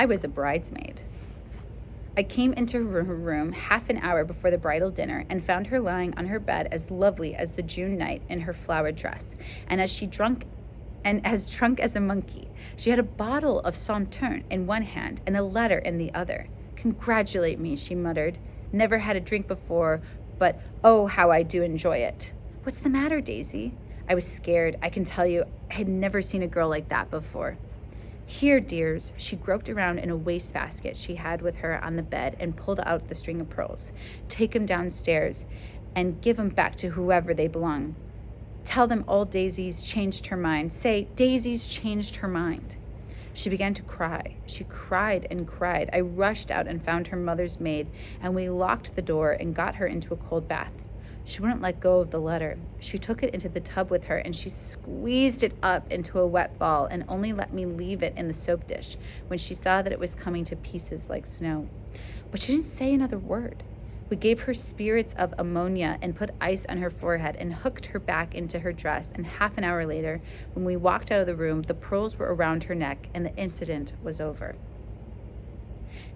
I was a bridesmaid. I came into her room half an hour before the bridal dinner and found her lying on her bed as lovely as the June night in her flowered dress, and as drunk as a monkey. She had a bottle of Sauterne in one hand and a letter in the other. "Congratulate me," she muttered. "Never had a drink before, but oh, how I do enjoy it." "What's the matter, Daisy?" I was scared, I can tell you. I had never seen a girl like that before. "Here, dears." She groped around in a wastebasket she had with her on the bed and pulled out the string of pearls. "Take 'em downstairs and give 'em back to whoever they belong. Tell them old Daisy's changed her mind. Say, Daisy's changed her mind." She began to cry. She cried and cried. I rushed out and found her mother's maid, and we locked the door and got her into a cold bath. She wouldn't let go of the letter. She took it into the tub with her, and she squeezed it up into a wet ball and only let me leave it in the soap dish when she saw that it was coming to pieces like snow. But she didn't say another word. We gave her spirits of ammonia and put ice on her forehead and hooked her back into her dress, and half an hour later, when we walked out of the room, the pearls were around her neck and the incident was over.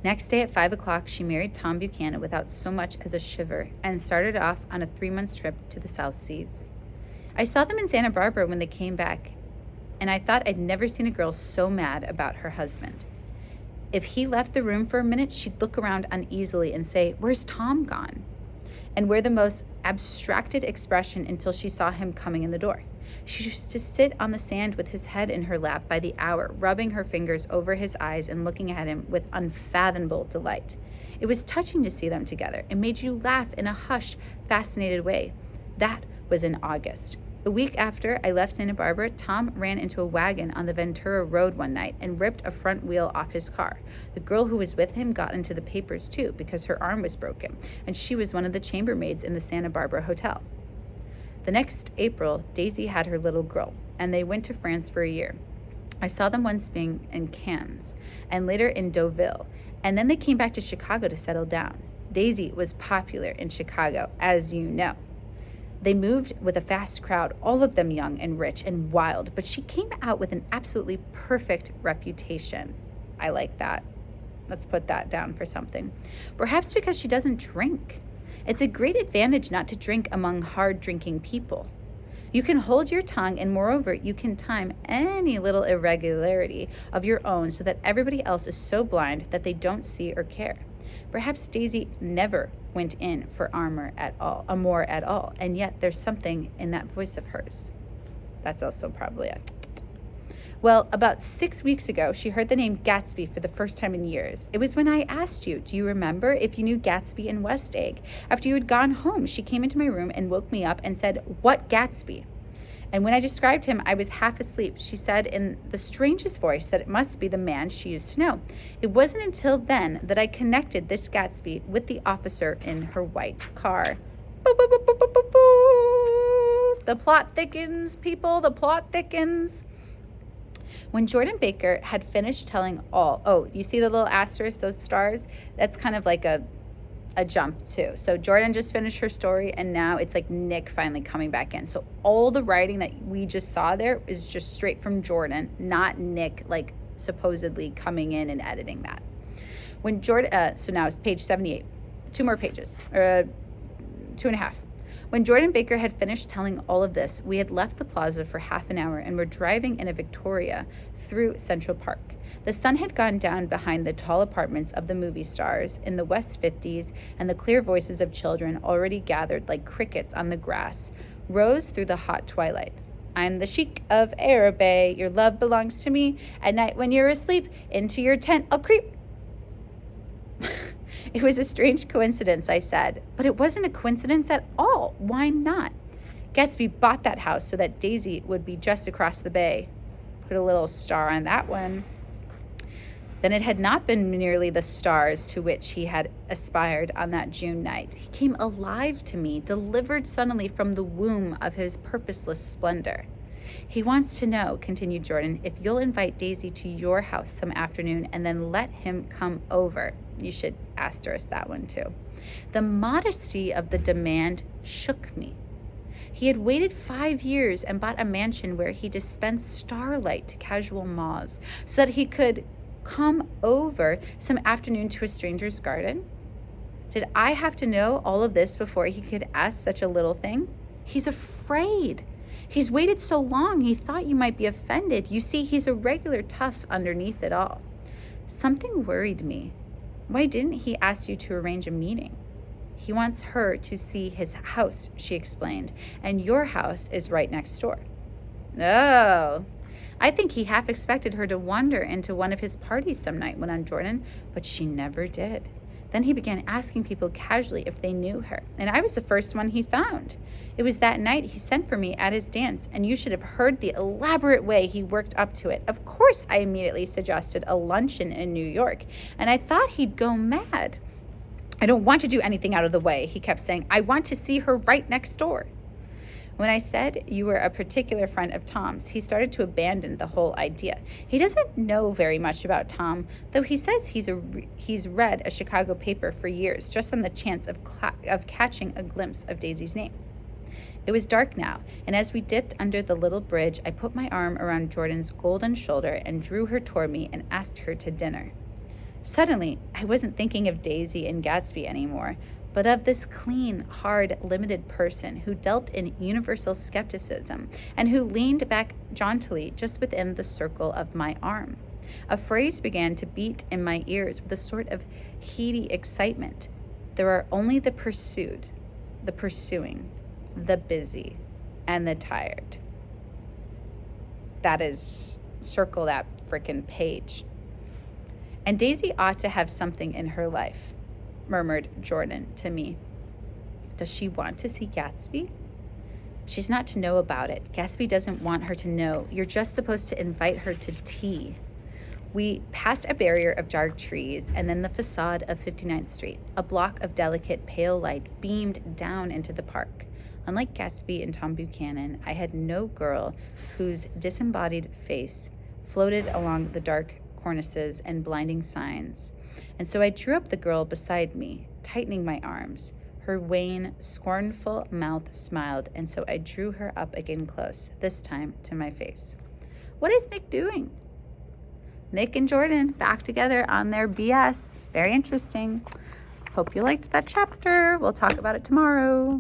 Next day at 5 o'clock, she married Tom Buchanan without so much as a shiver and started off on a 3-month trip to the South Seas. I saw them in Santa Barbara when they came back, and I thought I'd never seen a girl so mad about her husband. If he left the room for a minute, she'd look around uneasily and say, "Where's Tom gone?" and wear the most abstracted expression until she saw him coming in the door. She used to sit on the sand with his head in her lap by the hour, rubbing her fingers over his eyes and looking at him with unfathomable delight. It was touching to see them together. It made you laugh in a hushed, fascinated way. That was in August. The week after I left Santa Barbara, Tom ran into a wagon on the Ventura Road one night and ripped a front wheel off his car. The girl who was with him got into the papers too because her arm was broken, and she was one of the chambermaids in the Santa Barbara hotel. The next April, Daisy had her little girl, and they went to France for a year. I saw them one spring in Cannes, and later in Deauville, and then they came back to Chicago to settle down. Daisy was popular in Chicago, as you know. They moved with a fast crowd, all of them young and rich and wild, but she came out with an absolutely perfect reputation. I like that. Let's put that down for something. Perhaps because she doesn't drink. It's a great advantage not to drink among hard-drinking people. You can hold your tongue, and moreover, you can time any little irregularity of your own so that everybody else is so blind that they don't see or care. Perhaps Daisy never went in for amour at all, and yet there's something in that voice of hers. That's also probably it. Well, about 6 weeks ago, she heard the name Gatsby for the first time in years. It was when I asked you, do you remember, if you knew Gatsby in West Egg? After you had gone home, she came into my room and woke me up and said, "What Gatsby?" And when I described him, I was half asleep. She said in the strangest voice that it must be the man she used to know. It wasn't until then that I connected this Gatsby with the officer in her white car. Boop, boop, boop, boop, boop, boop, boop. The plot thickens, people, the plot thickens. When Jordan Baker had finished telling all, you see the little asterisk, those stars? That's kind of like a jump too. So Jordan just finished her story, and now it's like Nick finally coming back in. So all the writing that we just saw there is just straight from Jordan, not Nick like supposedly coming in and editing that. When Jordan, so now it's page 78, 2 more pages, or 2.5. When Jordan Baker had finished telling all of this, we had left the plaza for half an hour and were driving in a Victoria through Central Park. The sun had gone down behind the tall apartments of the movie stars in the West 50s, and the clear voices of children, already gathered like crickets on the grass, rose through the hot twilight. "I'm the Sheik of Araby. Your love belongs to me. At night when you're asleep, into your tent I'll creep." It was a strange coincidence, I said, but it wasn't a coincidence at all. Why not? Gatsby bought that house so that Daisy would be just across the bay. Put a little star on that one. Then it had not been merely the stars to which he had aspired on that June night. He came alive to me, delivered suddenly from the womb of his purposeless splendor. "He wants to know," continued Jordan, "if you'll invite Daisy to your house some afternoon and then let him come over." You should asterisk that one too. The modesty of the demand shook me. He had waited 5 years and bought a mansion where he dispensed starlight to casual moths so that he could come over some afternoon to a stranger's garden? Did I have to know all of this before he could ask such a little thing? He's afraid. He's waited so long, he thought you might be offended. You see, he's a regular tough underneath it all. Something worried me. Why didn't he ask you to arrange a meeting? He wants her to see his house, she explained, and your house is right next door. Oh, I think he half expected her to wander into one of his parties some night, went on Jordan, but she never did. Then he began asking people casually if they knew her, and I was the first one he found. It was that night he sent for me at his dance, and you should have heard the elaborate way he worked up to it. Of course, I immediately suggested a luncheon in New York, and I thought he'd go mad. I don't want to do anything out of the way, he kept saying. I want to see her right next door. When I said you were a particular friend of Tom's, he started to abandon the whole idea. He doesn't know very much about Tom, though he says he's read a Chicago paper for years, just on the chance of catching a glimpse of Daisy's name. It was dark now, and as we dipped under the little bridge, I put my arm around Jordan's golden shoulder and drew her toward me and asked her to dinner. Suddenly, I wasn't thinking of Daisy and Gatsby anymore, but of this clean, hard, limited person who dealt in universal skepticism and who leaned back jauntily just within the circle of my arm. A phrase began to beat in my ears with a sort of heady excitement. There are only the pursued, the pursuing, the busy, and the tired. That is, circle that frickin' page. And Daisy ought to have something in her life, murmured Jordan to me. Does she want to see Gatsby? She's not to know about it. Gatsby doesn't want her to know. You're just supposed to invite her to tea. We passed a barrier of dark trees and then the facade of 59th Street. A block of delicate, pale light beamed down into the park. Unlike Gatsby and Tom Buchanan, I had no girl whose disembodied face floated along the dark cornices and blinding signs. And so I drew up the girl beside me, tightening my arms. Her wan, scornful mouth smiled, and so I drew her up again close, this time to my face. What is Nick doing? Nick and Jordan back together on their BS. Very interesting. Hope you liked that chapter. We'll talk about it tomorrow.